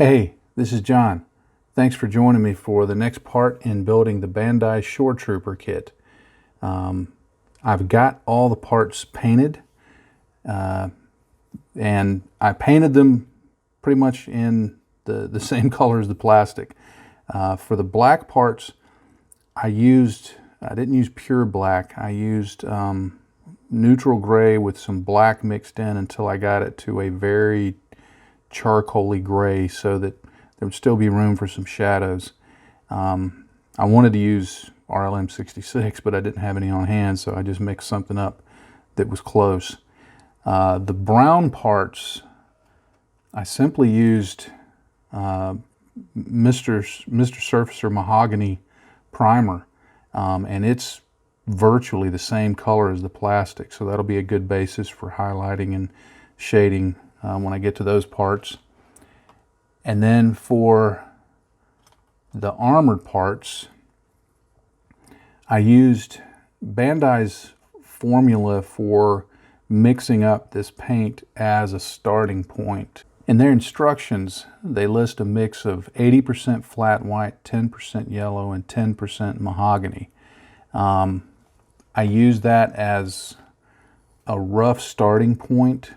Hey, this is John. Thanks for joining me for the next part in building the Bandai Shoretrooper kit. I've got all the parts painted, and I painted them pretty much in the same color as the plastic. For the black parts, I didn't use pure black. I used neutral gray with some black mixed in until I got it to a very charcoaly gray so that there would still be room for some shadows. I wanted to use RLM 66, but I didn't have any on hand, so I just mixed something up that was close. The brown parts, I simply used Mr. Surfacer Mahogany Primer, and it's virtually the same color as the plastic, so that'll be a good basis for highlighting and shading when I get to those parts. And then for the armored parts, I used Bandai's formula for mixing up this paint as a starting point. In their instructions, they list a mix of 80% flat white, 10% yellow, and 10% mahogany. I used that as a rough starting point,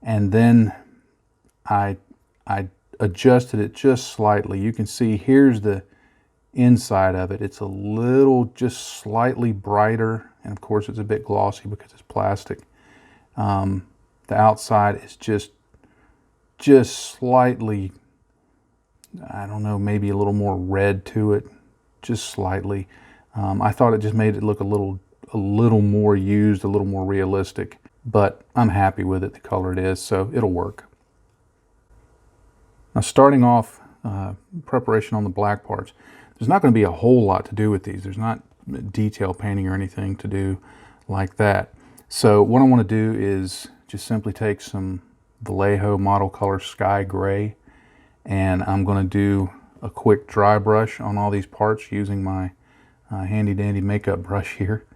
and then I adjusted it just slightly. You can see here's the inside of it. It's a little, just slightly brighter, and of course it's a bit glossy because it's plastic. The outside is just slightly, I don't know, maybe a little more red to it, just slightly. I thought it just made it look a little more used, a little more realistic, but I'm happy with it, the color it is, so it'll work. Now, starting off preparation on the black parts, there's not going to be a whole lot to do with these. There's not detail painting or anything to do like that. So what I want to do is just simply take some Vallejo Model Color Sky Gray, and I'm going to do a quick dry brush on all these parts using my handy dandy makeup brush here.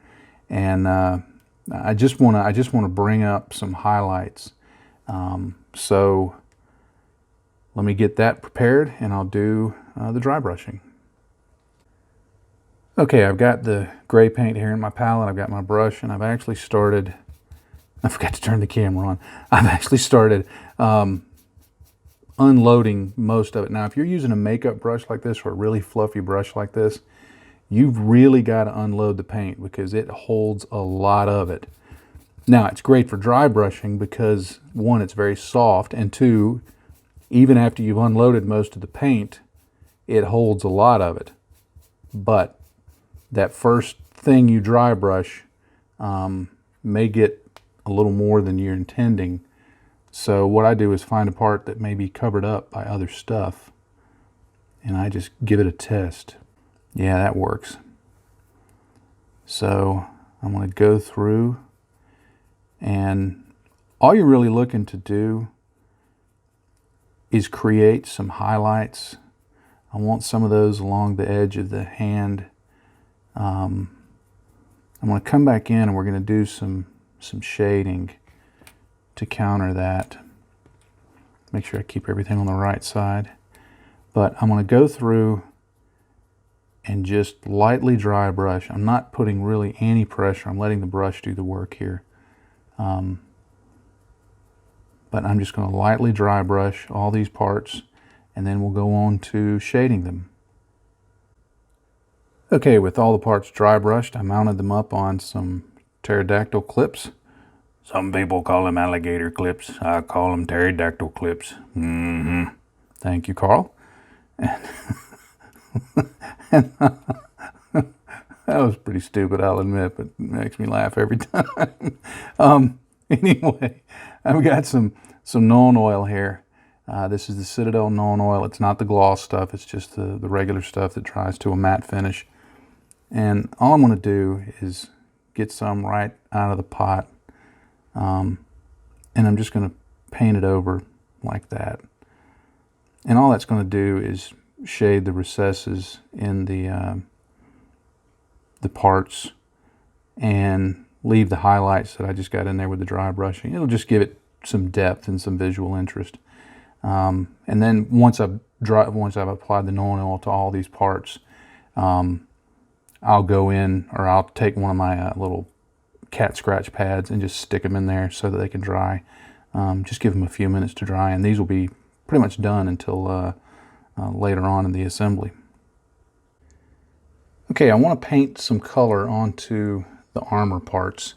And I just want to bring up some highlights. So let me get that prepared, and I'll do the dry brushing. Okay, I've got the gray paint here in my palette. I've got my brush, and I've actually started, I forgot to turn the camera on. I've actually started unloading most of it. Now, if you're using a makeup brush like this or a really fluffy brush like this, you've really got to unload the paint because it holds a lot of it. Now, it's great for dry brushing because, one, it's very soft, and two, even after you've unloaded most of the paint, it holds a lot of it. But that first thing you dry brush may get a little more than you're intending. So what I do is find a part that may be covered up by other stuff, and I just give it a test. Yeah, that works. So I'm going to go through, and all you're really looking to do is create some highlights. I want some of those along the edge of the hand. I'm going to come back in and we're going to do some shading to counter that. Make sure I keep everything on the right side. But I'm going to go through and just lightly dry brush. I'm not putting really any pressure. I'm letting the brush do the work here. But I'm just going to lightly dry brush all these parts, and then we'll go on to shading them. Okay, with all the parts dry brushed, I mounted them up on some pterodactyl clips. Some people call them alligator clips. I call them pterodactyl clips. Thank you, Carl. And that was pretty stupid, I'll admit, but it makes me laugh every time. Anyway, I've got some Nuln Oil here. This is the Citadel Nuln Oil. It's not the gloss stuff. It's just the regular stuff that dries to a matte finish. And all I'm going to do is get some right out of the pot. And I'm just going to paint it over like that. And all that's going to do is shade the recesses in the parts and leave the highlights that I just got in there with the dry brushing. It'll just give it some depth and some visual interest. And then once I've applied the Nolan oil to all these parts, I'll go in, or I'll take one of my little cat scratch pads and just stick them in there so that they can dry. Just give them a few minutes to dry, and these will be pretty much done until later on in the assembly. Okay, I want to paint some color onto the armor parts.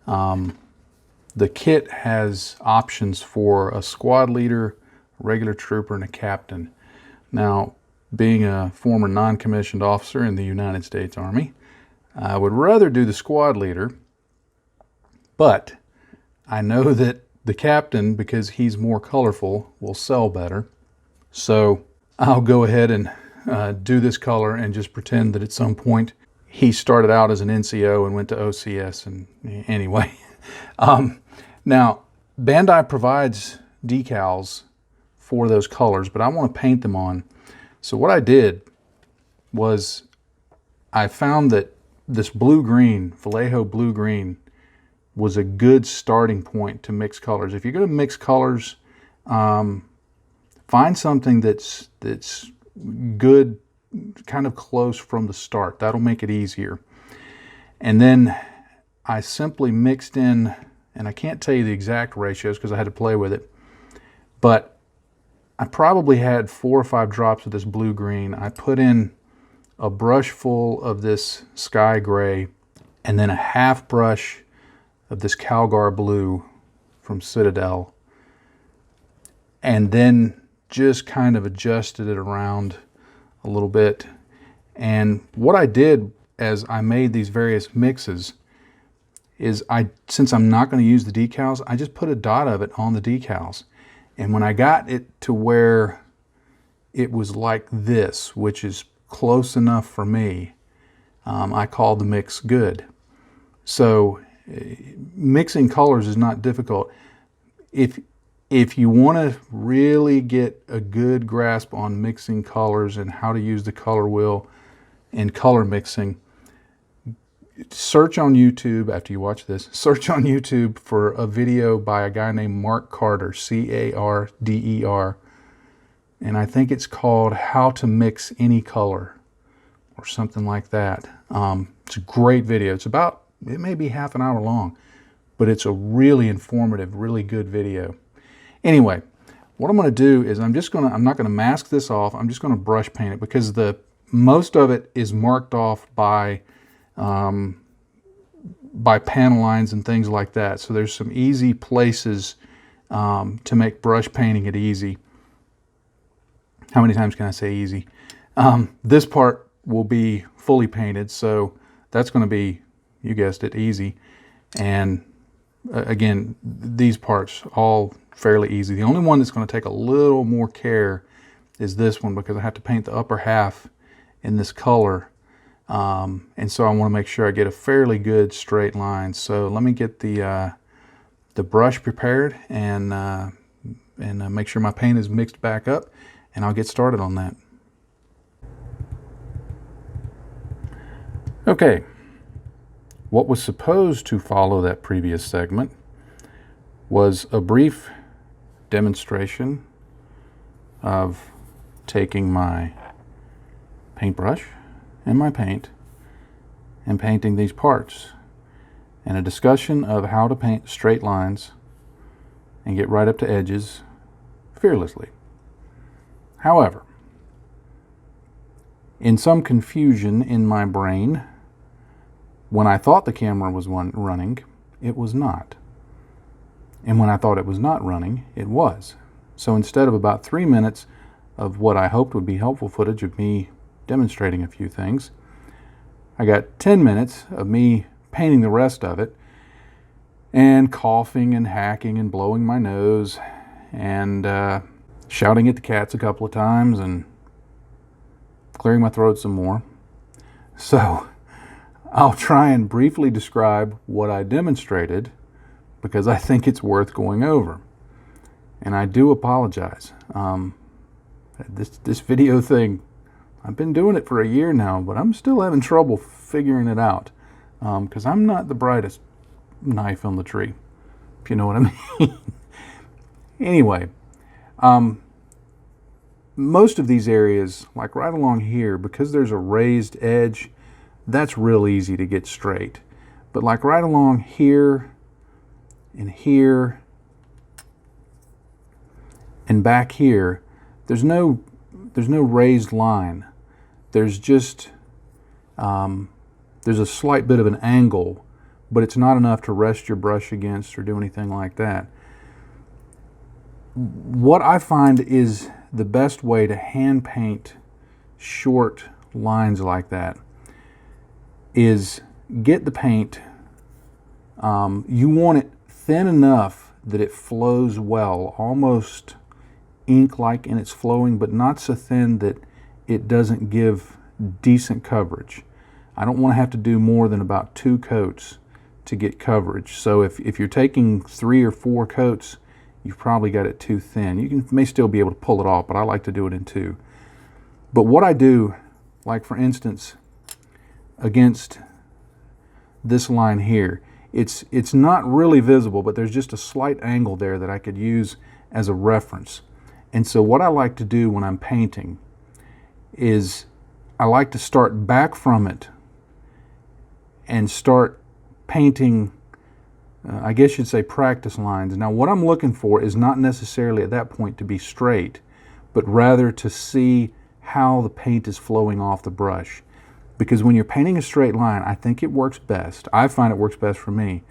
The kit has options for a squad leader, a regular trooper, and a captain. Now, being a former non-commissioned officer in the United States Army, I would rather do the squad leader, but I know that the captain, because he's more colorful, will sell better. So I'll go ahead and do this color and just pretend that at some point he started out as an NCO and went to OCS. And anyway, now Bandai provides decals for those colors, but I want to paint them on. So what I did was I found that this blue-green, Vallejo blue-green, was a good starting point to mix colors. If you're going to mix colors, find something that's good, kind of close from the start. That'll make it easier. And then I simply mixed in, and I can't tell you the exact ratios because I had to play with it, but I probably had 4 or 5 drops of this blue-green. I put in a brush full of this sky gray, and then a half brush of this Calgar blue from Citadel, and then just kind of adjusted it around a little bit. And what I did as I made these various mixes is since I'm not going to use the decals, I just put a dot of it on the decals. And when I got it to where it was like this, which is close enough for me, I called the mix good. So mixing colors is not difficult. If you want to really get a good grasp on mixing colors and how to use the color wheel and color mixing, search on YouTube, after you watch this, search on YouTube for a video by a guy named Mark Carter, C-A-R-D-E-R, and I think it's called How to Mix Any Color or something like that. It's a great video. It may be half an hour long, but it's a really informative, really good video. Anyway, what I'm going to do is I'm not going to mask this off. I'm just going to brush paint it because most of it is marked off by panel lines and things like that. So there's some easy places to make brush painting it easy. How many times can I say easy? This part will be fully painted, so that's going to be, you guessed it, easy. And again, these parts all fairly easy. The only one that's going to take a little more care is this one, because I have to paint the upper half in this color. And so I want to make sure I get a fairly good straight line. So let me get the brush prepared and make sure my paint is mixed back up, and I'll get started on that. Okay, what was supposed to follow that previous segment was a brief demonstration of taking my paintbrush and my paint and painting these parts, and a discussion of how to paint straight lines and get right up to edges fearlessly. However, in some confusion in my brain, when I thought the camera was running, it was not. And when I thought it was not running, it was. So instead of about 3 minutes of what I hoped would be helpful footage of me demonstrating a few things, I got 10 minutes of me painting the rest of it and coughing and hacking and blowing my nose and shouting at the cats a couple of times and clearing my throat some more. So I'll try and briefly describe what I demonstrated because I think it's worth going over. And I do apologize. This video thing, I've been doing it for a year now, but I'm still having trouble figuring it out because I'm not the brightest knife on the tree, if you know what I mean. Anyway, most of these areas, like right along here, because there's a raised edge, that's real easy to get straight. But like right along here and here and back here, there's no raised line. There's just there's a slight bit of an angle, but it's not enough to rest your brush against or do anything like that. What I find is the best way to hand paint short lines like that is get the paint, you want it thin enough that it flows well, almost ink-like in its flowing, but not so thin that it doesn't give decent coverage. I don't want to have to do more than about 2 coats to get coverage. So if you're taking 3 or 4 coats, you've probably got it too thin. You may still be able to pull it off, but I like to do it in 2. But what I do, like for instance, against this line here, it's not really visible, but there's just a slight angle there that I could use as a reference. And so what I like to do when I'm painting is I like to start back from it and start painting, I guess you'd say, practice lines. Now what I'm looking for is not necessarily at that point to be straight, but rather to see how the paint is flowing off the brush. Because when you're painting a straight line, I think it works best, I find it works best for me,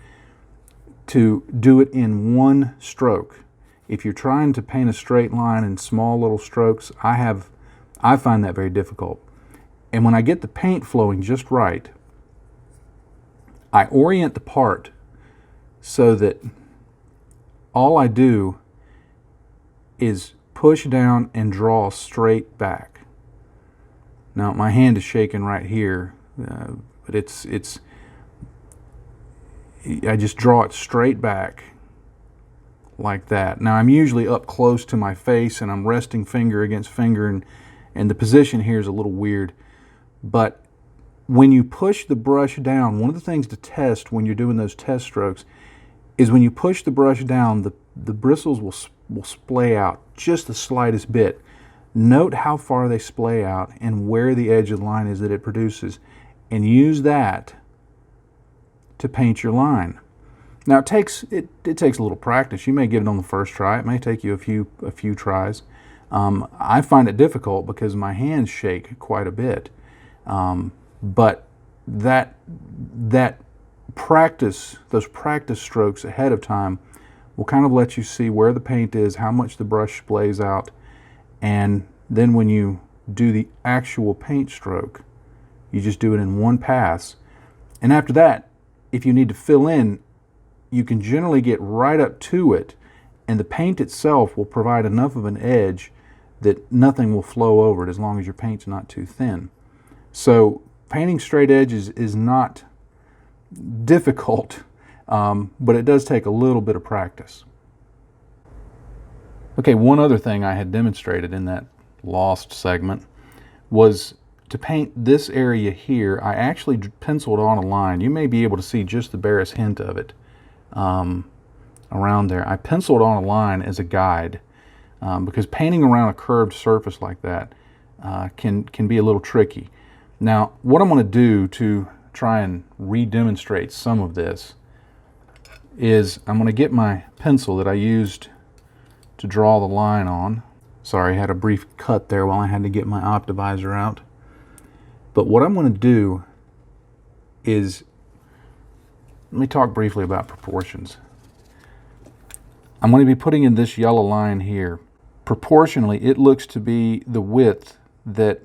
to do it in one stroke. If you're trying to paint a straight line in small little strokes, I find that very difficult. And when I get the paint flowing just right, I orient the part so that all I do is push down and draw straight back. Now my hand is shaking right here, but I just draw it straight back like that. Now I'm usually up close to my face and I'm resting finger against finger, and the position here is a little weird. But when you push the brush down, one of the things to test when you're doing those test strokes is when you push the brush down, the bristles will splay out just the slightest bit. Note how far they splay out and where the edge of the line is that it produces, and use that to paint your line. Now it takes a little practice. You may get it on the first try. It may take you a few tries. I find it difficult because my hands shake quite a bit. But that practice, those practice strokes ahead of time, will kind of let you see where the paint is, how much the brush splays out, and then when you do the actual paint stroke, you just do it in one pass. And after that, if you need to fill in, you can generally get right up to it, and the paint itself will provide enough of an edge that nothing will flow over it as long as your paint's not too thin. So painting straight edges is not difficult, but it does take a little bit of practice. Okay, one other thing I had demonstrated in that lost segment was to paint this area here. I actually penciled on a line. You may be able to see just the barest hint of it around there. I penciled on a line as a guide because painting around a curved surface like that can be a little tricky. Now, what I'm going to do to try and re-demonstrate some of this is I'm going to get my pencil that I used to draw the line on. Sorry, I had a brief cut there while I had to get my Optivisor out. But what I'm going to do is, let me talk briefly about proportions. I'm going to be putting in this yellow line here. Proportionally, it looks to be the width that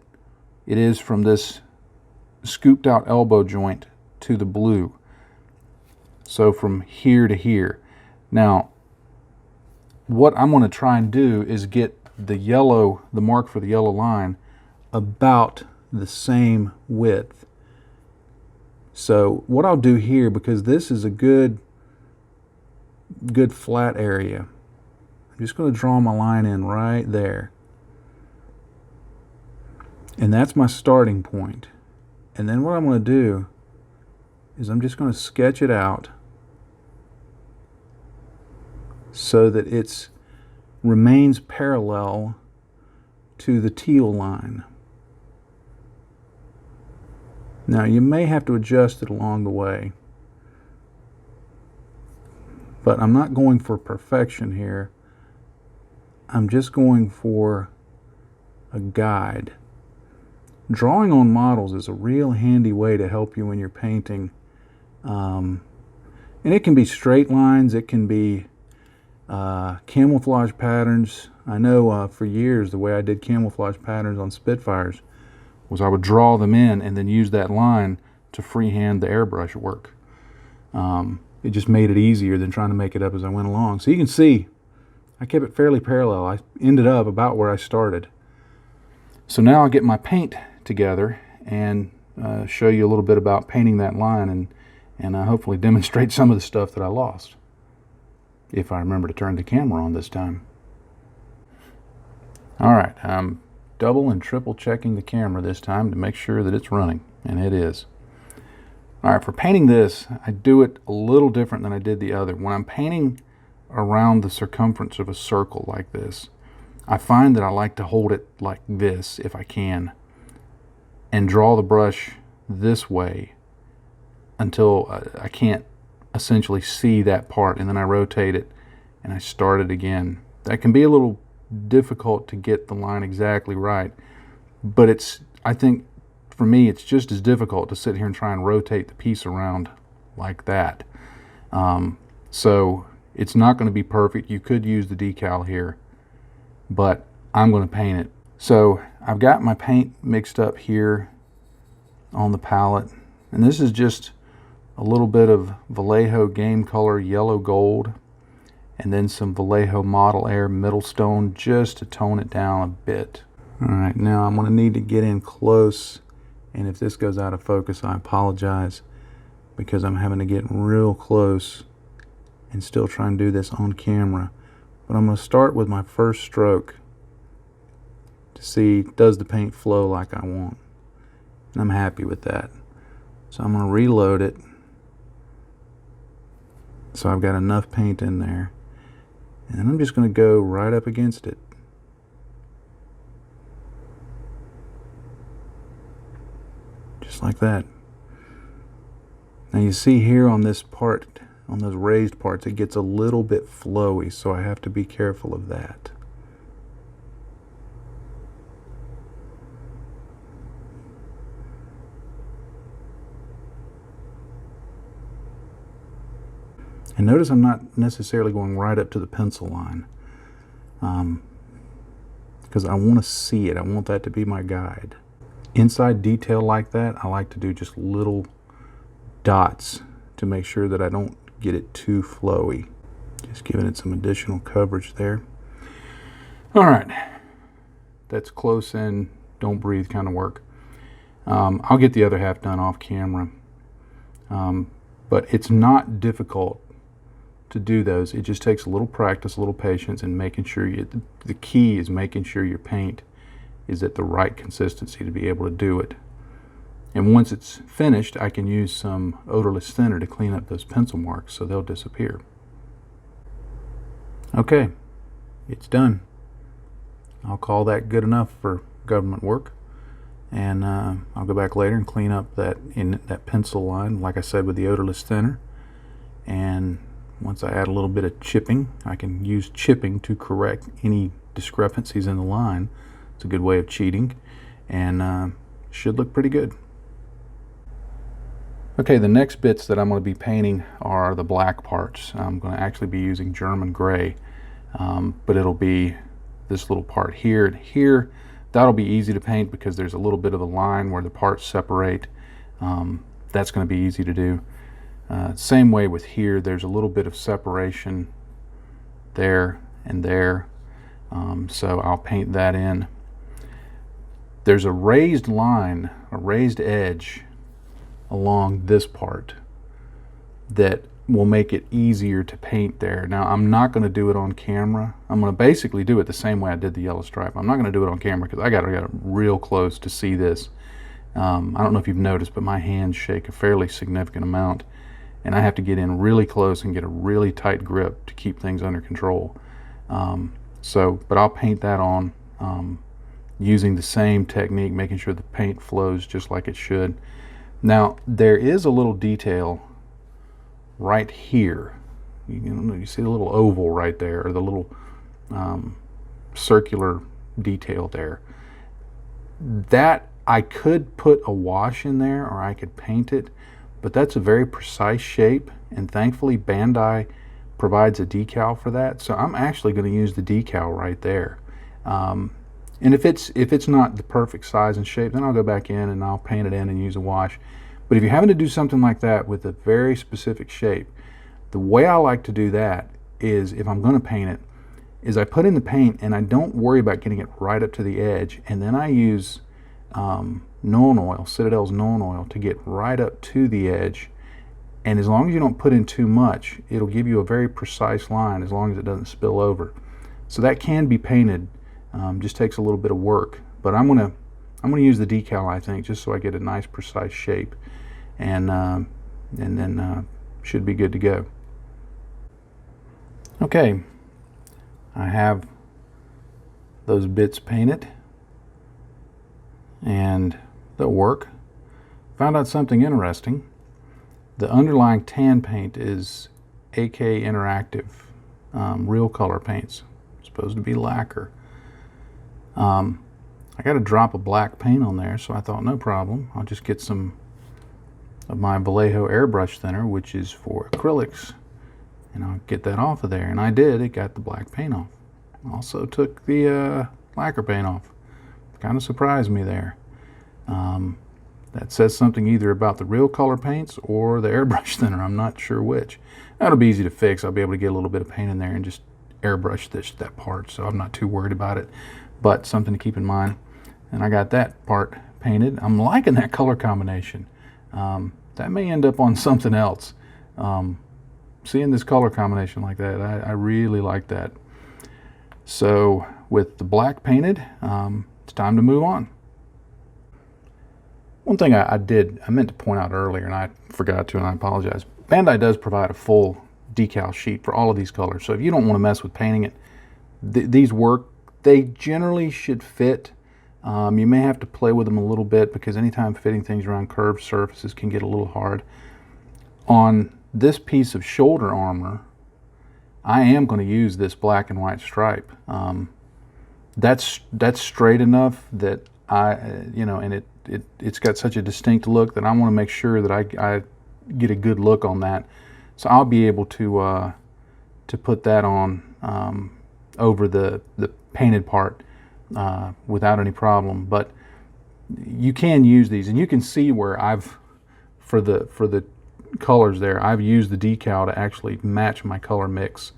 it is from this scooped out elbow joint to the blue. So from here to here. Now, what I'm going to try and do is get the mark for the yellow line about the same width. So what I'll do here, because this is a good flat area, I'm just going to draw my line in right there. And that's my starting point. And then what I'm going to do is I'm just going to sketch it out so that it remains parallel to the teal line. Now you may have to adjust it along the way, but I'm not going for perfection here. I'm just going for a guide. Drawing on models is a real handy way to help you when you're painting. And it can be straight lines, it can be camouflage patterns. I know for years the way I did camouflage patterns on Spitfires was I would draw them in and then use that line to freehand the airbrush work. It just made it easier than trying to make it up as I went along. So you can see I kept it fairly parallel. I ended up about where I started. So now I'll get my paint together and show you a little bit about painting that line and hopefully demonstrate some of the stuff that I lost, if I remember to turn the camera on this time. Alright, I'm double and triple checking the camera this time to make sure that it's running, and it is. Alright, for painting this, I do it a little different than I did the other. When I'm painting around the circumference of a circle like this, I find that I like to hold it like this if I can and draw the brush this way until I can't essentially see that part, and then I rotate it and I start it again. That can be a little difficult to get the line exactly right, but I think for me it's just as difficult to sit here and try and rotate the piece around like that. So it's not going to be perfect. You could use the decal here, but I'm going to paint it. So I've got my paint mixed up here on the palette, and this is just a little bit of Vallejo Game Color Yellow Gold, and then some Vallejo Model Air Middlestone just to tone it down a bit. Alright, now I'm going to need to get in close, and if this goes out of focus I apologize, because I'm having to get real close and still try and do this on camera. But I'm going to start with my first stroke to see, does the paint flow like I want? And I'm happy with that. So I'm going to reload it so I've got enough paint in there. And then I'm just going to go right up against it. Just like that. Now you see here on this part, on those raised parts, it gets a little bit flowy, so I have to be careful of that. And notice I'm not necessarily going right up to the pencil line, because I want to see it. I want that to be my guide. Inside detail like that, I like to do just little dots to make sure that I don't get it too flowy. Just giving it some additional coverage there. Alright, that's close in, don't breathe kind of work. I'll get the other half done off camera, but it's not difficult to do those. It just takes a little practice, a little patience, and making sure the key is making sure your paint is at the right consistency to be able to do it. And once it's finished, I can use some odorless thinner to clean up those pencil marks so they'll disappear. Okay, it's done. I'll call that good enough for government work, and I'll go back later and clean up that pencil line, like I said, with the odorless thinner. And once I add a little bit of chipping, I can use chipping to correct any discrepancies in the line. It's a good way of cheating, and should look pretty good. Okay, the next bits that I'm going to be painting are the black parts. I'm going to actually be using German gray, but it'll be this little part here and here. That'll be easy to paint because there's a little bit of a line where the parts separate. That's going to be easy to do. Same way with here, there's a little bit of separation there and there, so I'll paint that in. There's a raised line, a raised edge along this part that will make it easier to paint there. Now I'm not going to do it on camera. I'm going to basically do it the same way I did the yellow stripe. I'm not going to do it on camera because I got to get real close to see this. I don't know if you've noticed, but my hands shake a fairly significant amount, and I have to get in really close and get a really tight grip to keep things under control. But I'll paint that on using the same technique, making sure the paint flows just like it should. Now, there is a little detail right here. You see the little oval right there, or the little circular detail there. That I could put a wash in there, or I could paint it, but that's a very precise shape, and thankfully Bandai provides a decal for that. So I'm actually going to use the decal right there. And if it's not the perfect size and shape, then I'll go back in and I'll paint it in and use a wash. But if you're having to do something like that with a very specific shape, the way I like to do that is, if I'm going to paint it, is I put in the paint and I don't worry about getting it right up to the edge, and then I use Nuln Oil, Citadel's Nuln Oil, to get right up to the edge. And as long as you don't put in too much, it'll give you a very precise line as long as it doesn't spill over. So that can be painted, just takes a little bit of work. But I'm gonna use the decal, I think, just so I get a nice precise shape, and then should be good to go. Okay, I have those bits painted, and they'll work. Found out something interesting. The underlying tan paint is AK Interactive, real color paints, supposed to be lacquer. I got a drop of black paint on there, so I thought no problem. I'll just get some of my Vallejo airbrush thinner, which is for acrylics, and I'll get that off of there. And I did. It got the black paint off. Also took the lacquer paint off. Kind of surprised me there. That says something either about the real color paints or the airbrush thinner. I'm not sure which. That'll be easy to fix. I'll be able to get a little bit of paint in there and just airbrush that part, so I'm not too worried about it. But something to keep in mind. And I got that part painted. I'm liking that color combination. That may end up on something else. Seeing this color combination like that, I really like that. So with the black painted, it's time to move on. One thing I meant to point out earlier, and I forgot to, and I apologize. Bandai does provide a full decal sheet for all of these colors. So if you don't want to mess with painting it, these work. They generally should fit. You may have to play with them a little bit, because anytime fitting things around curved surfaces can get a little hard. On this piece of shoulder armor, I am going to use this black and white stripe. That's straight enough that and it's got such a distinct look that I want to make sure that I get a good look on that. So I'll be able to put that on over the painted part without any problem. But you can use these, and you can see where for the colors there, I've used the decal to actually match my color mix,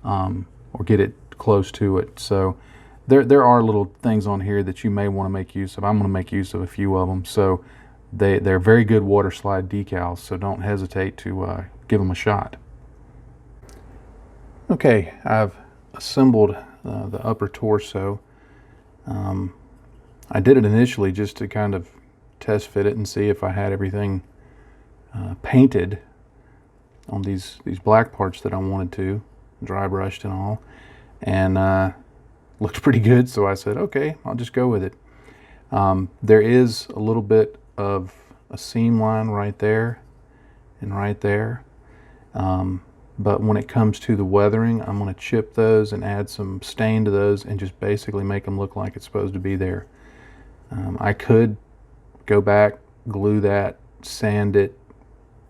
or get it close to it. So there are little things on here that you may want to make use of. I'm going to make use of a few of them. So they're very good water slide decals, so don't hesitate to give them a shot. Okay, I've assembled the upper torso. I did it initially just to kind of test fit it and see if I had everything painted on these black parts that I wanted to, dry brushed and all, and looked pretty good. So I said, okay, I'll just go with it. There is a little bit of a seam line right there and right there. But when it comes to the weathering, I'm going to chip those and add some stain to those and just basically make them look like it's supposed to be there. I could go back, glue that, sand it,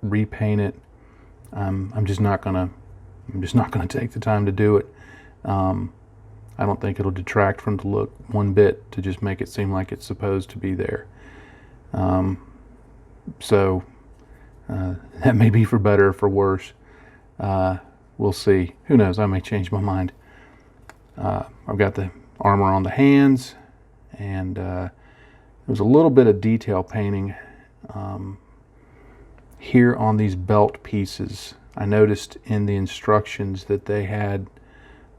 repaint it. I'm just not gonna take the time to do it. I don't think it'll detract from the look one bit to just make it seem like it's supposed to be there. So that may be for better or for worse. We'll see. Who knows? I may change my mind. I've got the armor on the hands, and there's a little bit of detail painting here on these belt pieces. I noticed in the instructions that they had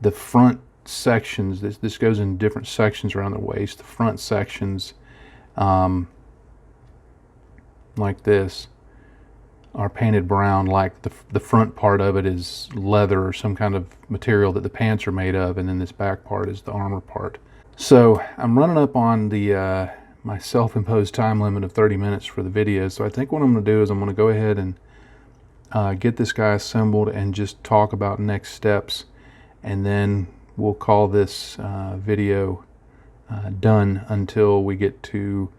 the front sections. This goes in different sections around the waist. The front sections, like this, are painted brown, like the front part of it is leather or some kind of material that the pants are made of, and then this back part is the armor part. So I'm running up on the my self-imposed time limit of 30 minutes for the video, so I think what I'm going to do is I'm going to go ahead and get this guy assembled and just talk about next steps, and then we'll call this video done until we get to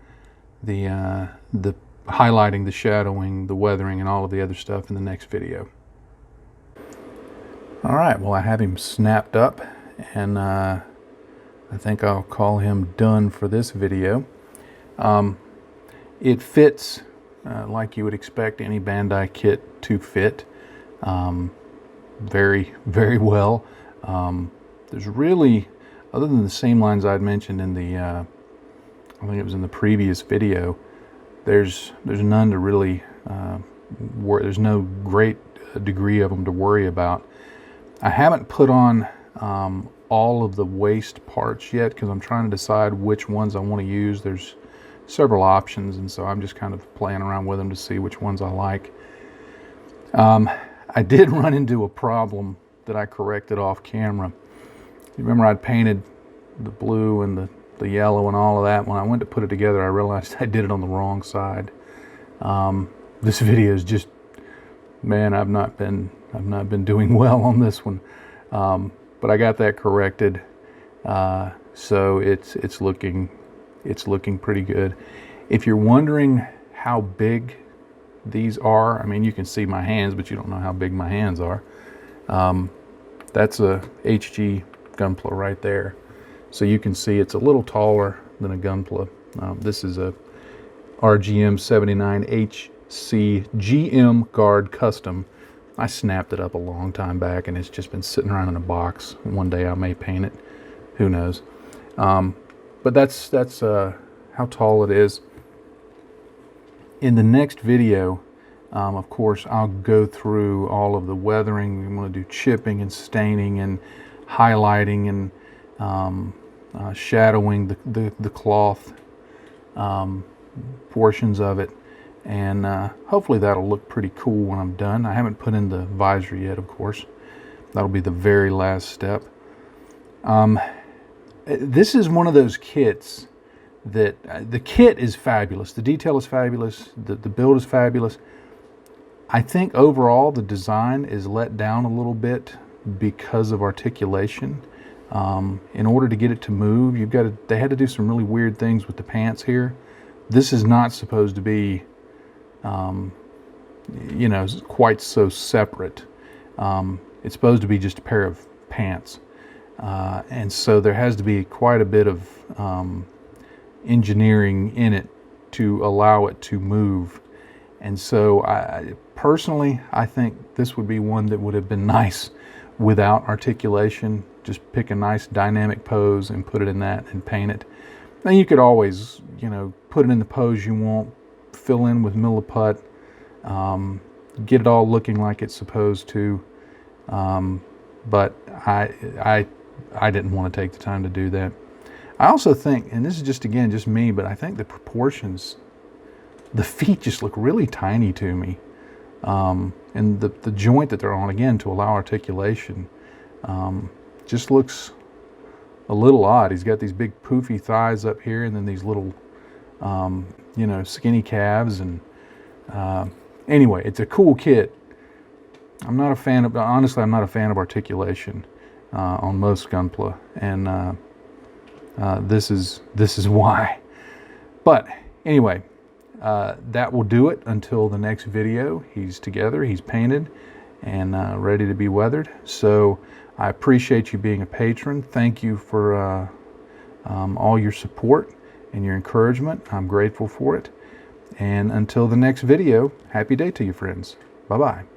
the highlighting, the shadowing, the weathering, and all of the other stuff in the next video. All right, well, I have him snapped up, and I think I'll call him done for this video. It fits like you would expect any Bandai kit to fit, very, very well. There's really, other than the seam lines I'd mentioned in the, I think it was in the previous video, there's none to really, there's no great degree of them to worry about. I haven't put on all of the waist parts yet because I'm trying to decide which ones I want to use. There's several options, and so I'm just kind of playing around with them to see which ones I like. I did run into a problem that I corrected off camera. You remember I'd painted the blue and the yellow and all of that. When I went to put it together, I realized I did it on the wrong side. This video is just, man, I've not been doing well on this one, but I got that corrected, so it's looking pretty good. If you're wondering how big these are, I mean, you can see my hands, but you don't know how big my hands are. That's a HG Gunpla right there. So you can see it's a little taller than a Gunpla. This is a RGM 79HC GM Guard Custom. I snapped it up a long time back, and it's just been sitting around in a box. One day I may paint it. Who knows? But that's how tall it is. In the next video, of course, I'll go through all of the weathering. I'm going to do chipping and staining and highlighting and shadowing the cloth portions of it, and hopefully that'll look pretty cool when I'm done. I haven't put in the visor yet, of course. That'll be the very last step. This is one of those kits that the kit is fabulous. The detail is fabulous. The build is fabulous. I think overall the design is let down a little bit because of articulation. In order to get it to move, they had to do some really weird things with the pants here. This is not supposed to be, you know, quite so separate. It's supposed to be just a pair of pants. And so there has to be quite a bit of engineering in it to allow it to move. And so personally, I think this would be one that would have been nice without articulation. Just pick a nice dynamic pose and put it in that and paint it. And you could always, you know, put it in the pose you want, fill in with milliput, get it all looking like it's supposed to. But I didn't want to take the time to do that. I also think, and this is just, again, just me, but I think the proportions, the feet just look really tiny to me. And the joint that they're on, again, to allow articulation, just looks a little odd. He's got these big poofy thighs up here, and then these little, you know, skinny calves. And anyway, it's a cool kit. I'm not a fan of, honestly, I'm not a fan of articulation on most Gunpla, and this is why. But anyway, that will do it until the next video. He's together, he's painted, and ready to be weathered. So I appreciate you being a patron. Thank you for all your support and your encouragement. I'm grateful for it. And until the next video, happy day to you, friends. Bye-bye.